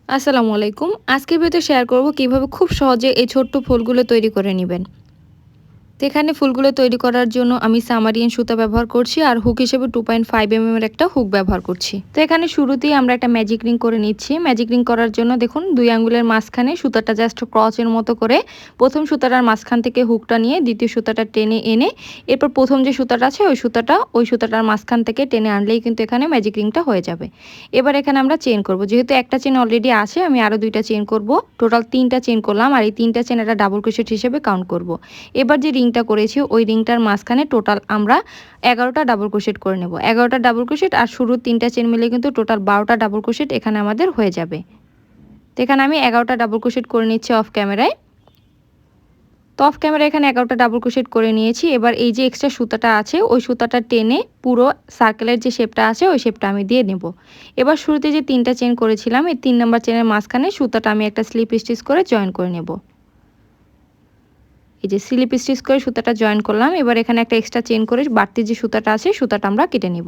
আসসালামু আলাইকুম। আজকের ভিডিওতে শেয়ার করব কিভাবে খুব সহজে এই ছোট্ট ফুলগুলো তৈরি করে নিবেন। তো এখানে ফুলগুলো তৈরি করার জন্য আমি সামারিয়ান সুতা ব্যবহার করছি আর হুক হিসেবে 2.5 এর একটা হুক ব্যবহার করছি। তো এখানে শুরুতেই আমরা একটা ম্যাজিক রিং করে নিচ্ছি। ম্যাজিক রিং করার জন্য দেখুন 2 আঙ্গুলের মাঝখানে সুতাটা জাস্ট ক্রসের মতো করে প্রথম সুতাটার মাঝখান থেকে হুকটা নিয়ে দ্বিতীয় সুতাটা টেনে এনে এরপর প্রথম যে সুতাটা আছে ওই সুতাটার মাঝখান থেকে টেনে আনলেই কিন্তু এখানে ম্যাজিক রিংটা হয়ে যাবে। এবার এখানে আমরা চেইন করব। যেহেতু একটা চেইন অলরেডি আছে আমি আরো 2টা চেইন করব। টোটাল 3টা চেইন করলাম আর এই 3টা চেইন একটা ডাবল ক্রোশেট হিসেবে কাউন্ট করব। এবার যে রিংটা করেছি ওই রিংটার মাঝখানে টোটাল আমরা 11টা ডাবল ক্রোশেট করে নেব। 11টা ডাবল ক্রোশেট আর শুরুর 3টা চেইন মিলে কিন্তু টোটাল 12টা ডাবল ক্রোশেট এখানে আমাদের হয়ে যাবে। তো এখানে আমি 11টা ডাবল ক্রোশেট করে নিচ্ছি অফ ক্যামেরায়। তো অফ ক্যামেরা এখানে 11টা ডাবল ক্রোশেট করে নিয়েছি। এবার এই যে এক্সট্রা সুতাটা আছে ওই সুতাটা টেনে পুরো সার্কেলের যে শেপটা আছে ওই শেপটা আমি দিয়ে নেব। এবার শুরুতে যে 3টা চেইন করেছিলাম এই 3 নম্বর চেইনের মাঝখানে সুতাটা আমি একটা স্লিপ স্টিচ করে জয়েন করে নেব। এই যে স্লিপ স্টিচ করে সুতাটা জয়েন করলাম। এবার এখানে একটা এক্সট্রা চেইন করে বাড়তি যে সুতাটা আছে সুতাটা আমরা কেটে নিব।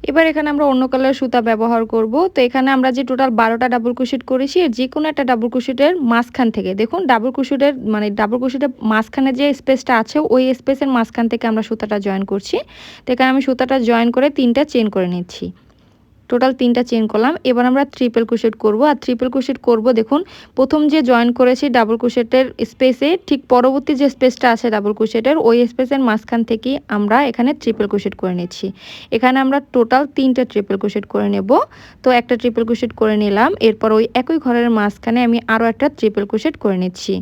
এবার এখানে আমরা অন্য কালারের সুতা ব্যবহার করব। তো এখানে আমরা যে টোটাল 12টা ডাবল ক্রোশেট করেছি এর যে কোনো একটা ডাবল ক্রোশেটের মাঝখান থেকে দেখুন ডাবল ক্রোশেটের মাঝখানে যে স্পেসটা আছে ওই স্পেসের মাঝখান থেকে আমরা সুতাটা জয়েন করছি। তো এখানে আমি সুতাটা জয়েন করে 3টা চেইন করে নিচ্ছি। টোটাল 3টা চেইন করলাম। এবার আমরা ট্রিপল ক্রোশেট করব। আর ট্রিপল ক্রোশেট করব দেখুন প্রথম যে জয়েন করেছি ডাবল ক্রোশেটের স্পেসে ঠিক পরবর্তী যে স্পেসটা আছে ডাবল ক্রোশেটের ওই স্পেসের মাঝখান থেকেই আমরা এখানে ট্রিপল ক্রোশেট করে নিচ্ছি। এখানে আমরা টোটাল 3টা ট্রিপল ক্রোশেট করে নেব। তো একটা ট্রিপল ক্রোশেট করে নিলাম। এরপর ওই একই ঘরের মাঝখানে আমি আরও একটা ট্রিপল ক্রোশেট করে নিচ্ছি।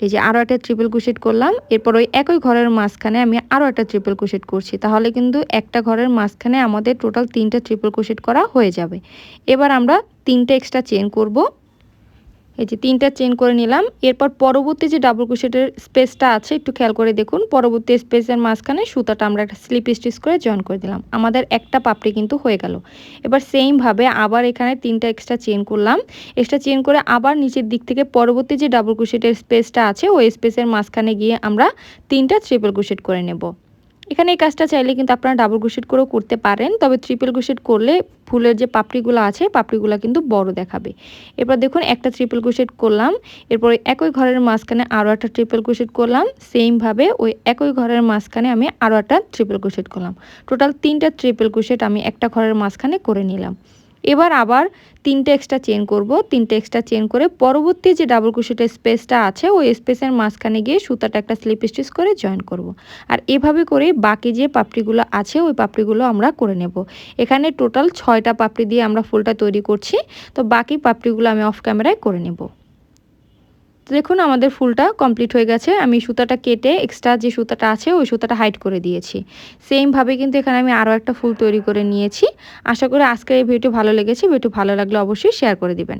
এই যে আরও একটা ট্রিপল ক্রোশেট করলাম। এরপর ওই একই ঘরের মাঝখানে আমি আরও একটা ট্রিপল ক্রোশেট করছি। তাহলে কিন্তু একটা ঘরের মাঝখানে আমাদের টোটাল 3টা ট্রিপল ক্রোশেট করা হয়ে যাবে। এবার আমরা 3টা এক্সট্রা চেইন করব। এই যে 3টা চেইন করে নিলাম। এরপর পরবর্তী যে ডাবল ক্রোশেটের স্পেসটা আছে একটু খেয়াল করে দেখুন পরবর্তী স্পেসের মাঝখানে সুতাটা আমরা একটা স্লিপ স্টিচ করে জয়েন করে দিলাম। আমাদের একটা পাপড়ি কিন্তু হয়ে গেল। এবার সেমভাবে আবার এখানে 3টা এক্সট্রা চেইন করলাম। এক্সট্রা চেইন করে আবার নিচের দিক থেকে পরবর্তী যে ডাবল ক্রোশেটের স্পেসটা আছে ওই স্পেসের মাঝখানে গিয়ে আমরা 3টা ট্রিপল ক্রোশেট করে নেব। এখানে এই কাজটা চাইলে কিন্তু আপনারা ডাবল ক্রোশেট করেও করতে পারেন, তবে ট্রিপল ক্রোশেট করলে ফুলের যে পাপড়িগুলো আছে পাপড়িগুলো কিন্তু বড় দেখাবে। এরপর দেখুন একটা ট্রিপল ক্রোশেট করলাম। এরপর একই ঘরের মাঝখানে আরও একটা ট্রিপল ক্রোশেট করলাম। সেমভাবে ওই একই ঘরের মাঝখানে আমি আরও একটা ট্রিপল ক্রোশেট করলাম। টোটাল 3টা ট্রিপল ক্রোশেট আমি একটা ঘরের মাঝখানে করে নিলাম। এবার আবার 3টা এক্সট্রা চেইন করব। 3টা এক্সট্রা চেইন করে পরবর্তী যে ডাবল ক্রোশেটের স্পেসটা আছে ওই স্পেসের মাঝখানে গিয়ে সুতাটা একটা স্লিপ স্টিচ করে জয়েন করব। আর এভাবে করে বাকি যে পাপড়িগুলো আছে ওই পাপড়িগুলো আমরা করে নেব। এখানে টোটাল 6টা পাপড়ি দিয়ে আমরা ফুলটা তৈরি করছি। তো বাকি পাপড়িগুলো আমি অফ ক্যামেরায় করে নেব। তো দেখুন আমাদের ফুলটা কমপ্লিট হয়ে গেছে। আমি সুতাটা কেটে এক্সট্রা যে সুতাটা আছে ওই সুতাটা হাইড করে দিয়েছি। সেমভাবে কিন্তু এখানে আমি আরও একটা ফুল তৈরি করে নিয়েছি। আশা করি আজকের এই ভিডিওটি ভালো লেগেছে। ভিডিওটি ভালো লাগলে অবশ্যই শেয়ার করে দিবেন।